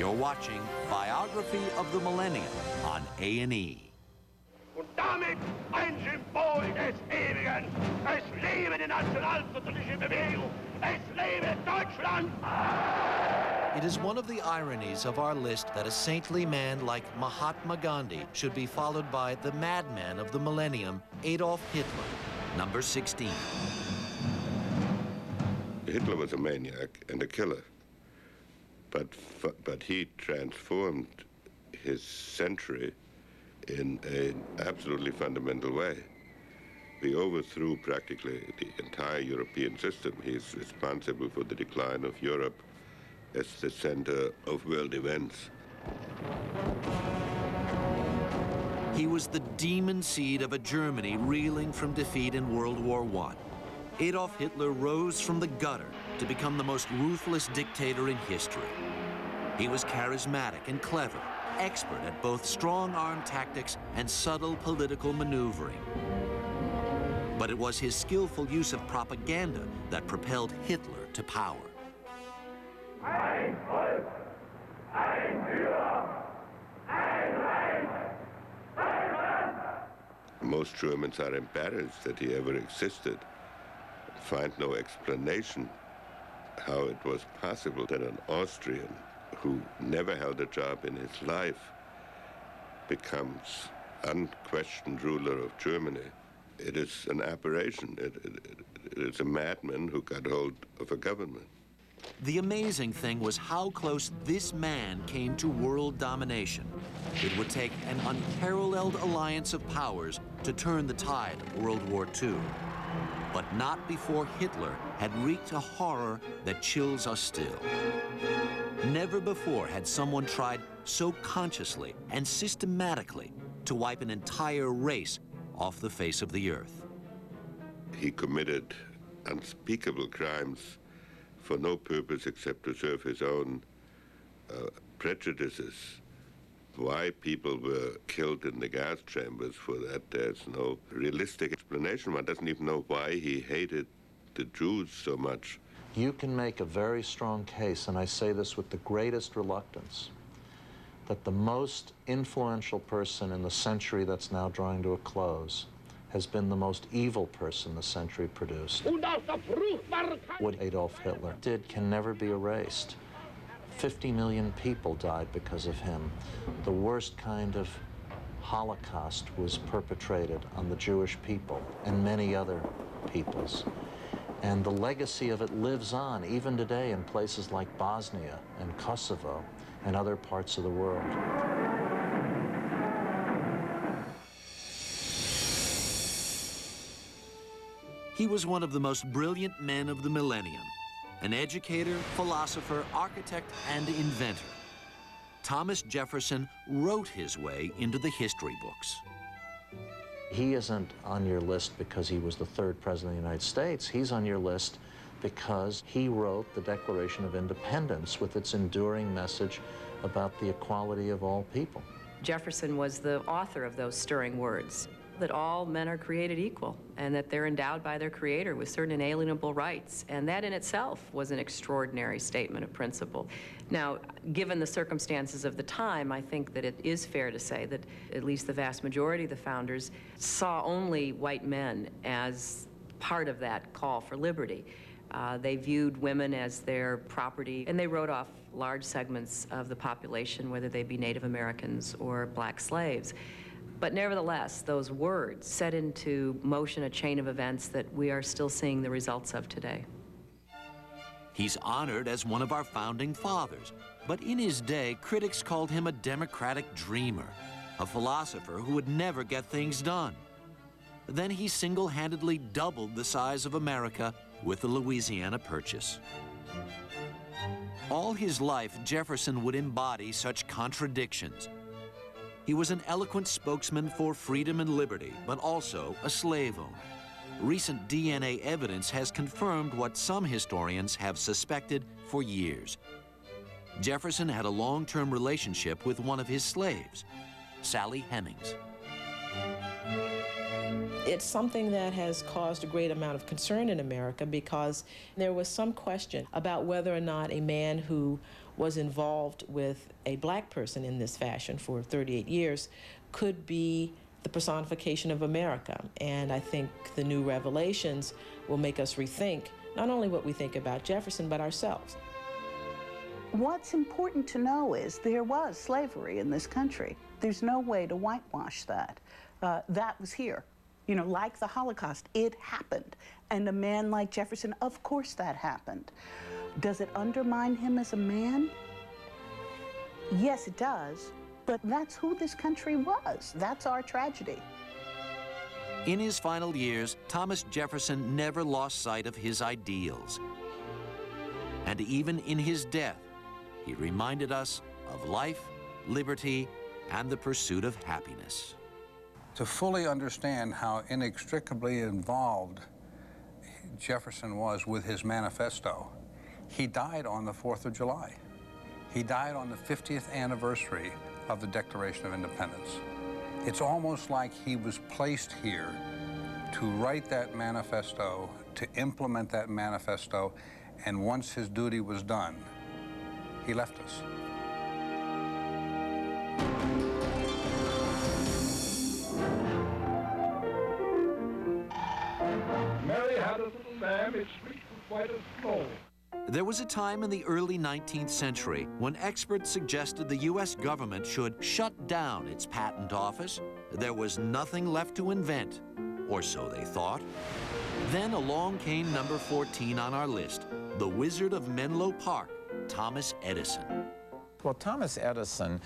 You're watching Biography of the Millennium on A&E. Und damit ein Symbol des Ewigen. Es lebe die nationalsozialistische Bewegung. Es lebe Deutschland. It is one of the ironies of our list that a saintly man like Mahatma Gandhi should be followed by the madman of the millennium, Adolf Hitler, number 16. Hitler was a maniac and a killer, but he transformed his century in an absolutely fundamental way. He overthrew practically the entire European system. He's responsible for the decline of Europe as the center of world events. He was the demon seed of a Germany reeling from defeat in World War I. Adolf Hitler rose from the gutter to become the most ruthless dictator in history. He was charismatic and clever, expert at both strong-arm tactics and subtle political maneuvering. But it was his skillful use of propaganda that propelled Hitler to power. Ein Volk, ein Führer, ein Reich, Deutschland. Most Germans are embarrassed that he ever existed, find no explanation how it was possible that an Austrian who never held a job in his life becomes unquestioned ruler of Germany. It is an aberration. It is a madman who got hold of a government. The amazing thing was how close this man came to world domination. It would take an unparalleled alliance of powers to turn the tide of World War II. But not before Hitler had wreaked a horror that chills us still. Never before had someone tried so consciously and systematically to wipe an entire race off the face of the earth. He committed unspeakable crimes for no purpose except to serve his own prejudices. Why people were killed in the gas chambers, for that there's no realistic explanation. One doesn't even know why he hated the Jews so much. You can make a very strong case, and I say this with the greatest reluctance, that the most influential person in the century that's now drawing to a close has been the most evil person the century produced. What Adolf Hitler did can never be erased. 50 million people died because of him. The worst kind of Holocaust was perpetrated on the Jewish people and many other peoples. And the legacy of it lives on even today in places like Bosnia and Kosovo and other parts of the world. He was one of the most brilliant men of the millennium, an educator, philosopher, architect, and inventor. Thomas Jefferson wrote his way into the history books. He isn't on your list because he was the third president of the United States. He's on your list because he wrote the Declaration of Independence with its enduring message about the equality of all people. Jefferson was the author of those stirring words, that all men are created equal and that they're endowed by their Creator with certain inalienable rights. And that in itself was an extraordinary statement of principle. Now, given the circumstances of the time, I think that it is fair to say that at least the vast majority of the founders saw only white men as part of that call for liberty. They viewed women as their property, and they wrote off large segments of the population, whether they be Native Americans or black slaves. But nevertheless, those words set into motion a chain of events that we are still seeing the results of today. He's honored as one of our founding fathers, but in his day, critics called him a democratic dreamer, a philosopher who would never get things done. Then he single-handedly doubled the size of America with the Louisiana Purchase. All his life, Jefferson would embody such contradictions. He was an eloquent spokesman for freedom and liberty, but also a slave owner. Recent DNA evidence has confirmed what some historians have suspected for years. Jefferson had a long-term relationship with one of his slaves, Sally Hemings. It's something that has caused a great amount of concern in America because there was some question about whether or not a man who was involved with a black person in this fashion for 38 years could be the personification of America. And I think the new revelations will make us rethink not only what we think about Jefferson, but ourselves. What's important to know is there was slavery in this country. There's no way to whitewash that. That was here. You know, like the Holocaust, it happened. And a man like Jefferson, of course that happened. Does it undermine him as a man? Yes, it does. But that's who this country was. That's our tragedy. In his final years, Thomas Jefferson never lost sight of his ideals. And even in his death, he reminded us of life, liberty, and the pursuit of happiness. To fully understand how inextricably involved Jefferson was with his manifesto, he died on the 4th of July. He died on the 50th anniversary of the Declaration of Independence. It's almost like he was placed here to write that manifesto, to implement that manifesto, and once his duty was done, he left us. Mary had a little lamb, its fleece was white as snow. There was a time in the early 19th century when experts suggested the U.S. government should shut down its patent office. There was nothing left to invent, or so they thought. Then along came number 14 on our list, the Wizard of Menlo Park, Thomas Edison. Well, Thomas Edison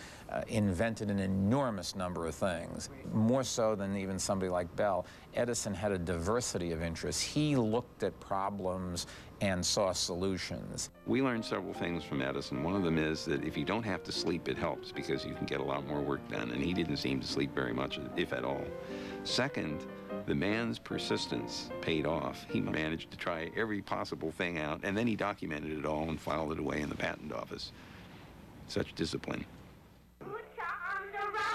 invented an enormous number of things, more so than even somebody like Bell. Edison had a diversity of interests. He looked at problems and saw solutions. We learned several things from Edison. One of them is that if you don't have to sleep, it helps because you can get a lot more work done, and he didn't seem to sleep very much, if at all. Second, the man's persistence paid off. He managed to try every possible thing out, and then he documented it all and filed it away in the patent office. Such discipline.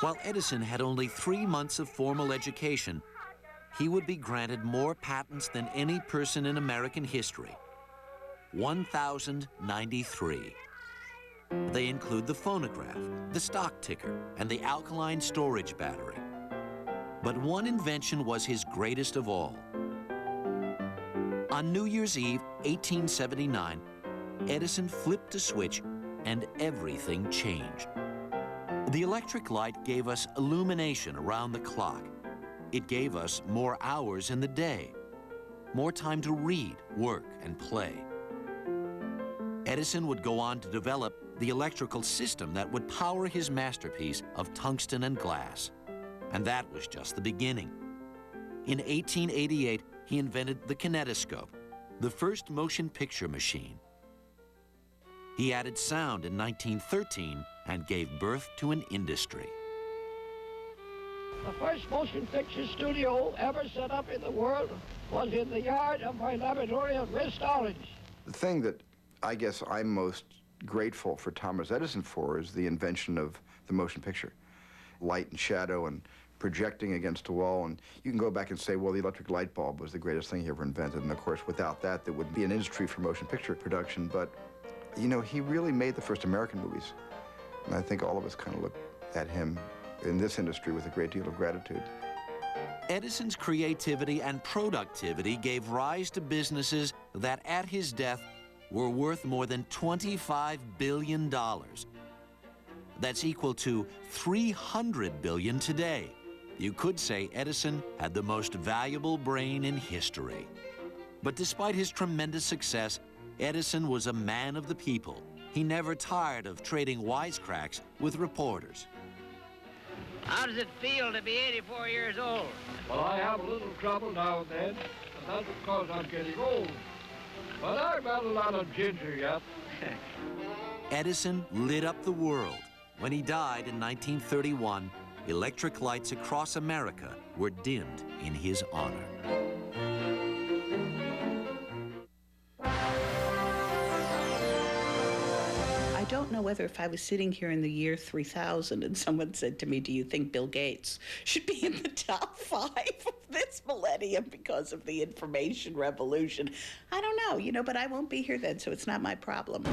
While Edison had only 3 months of formal education, he would be granted more patents than any person in American history. 1,093. They include the phonograph, the stock ticker, and the alkaline storage battery. But one invention was his greatest of all. On New Year's Eve, 1879, Edison flipped a switch and everything changed. The electric light gave us illumination around the clock. It gave us more hours in the day, more time to read, work, and play. Edison would go on to develop the electrical system that would power his masterpiece of tungsten and glass. And that was just the beginning. In 1888, he invented the kinetoscope, the first motion picture machine. He added sound in 1913 and gave birth to an industry. The first motion picture studio ever set up in the world was in the yard of my laboratory at West Orange. The thing that I guess I'm most grateful for Thomas Edison for is the invention of the motion picture. Light and shadow and projecting against a wall, and you can go back and say, well, the electric light bulb was the greatest thing he ever invented, and of course without that there wouldn't be an industry for motion picture production. But you know, he really made the first American movies, and I think all of us kind of look at him in this industry with a great deal of gratitude. Edison's creativity and productivity gave rise to businesses that at his death were worth more than $25 billion. That's equal to $300 billion today. You could say Edison had the most valuable brain in history. But despite his tremendous success, Edison was a man of the people. He never tired of trading wisecracks with reporters. How does it feel to be 84 years old? Well, I have a little trouble now and then, and that's because I'm getting old. But I've got a lot of ginger yet. Edison lit up the world. When he died in 1931, electric lights across America were dimmed in his honor. I don't know whether if I was sitting here in the year 3000 and someone said to me, do you think Bill Gates should be in the top 5 of this millennium because of the information revolution? I don't know, but I won't be here then, so it's not my problem.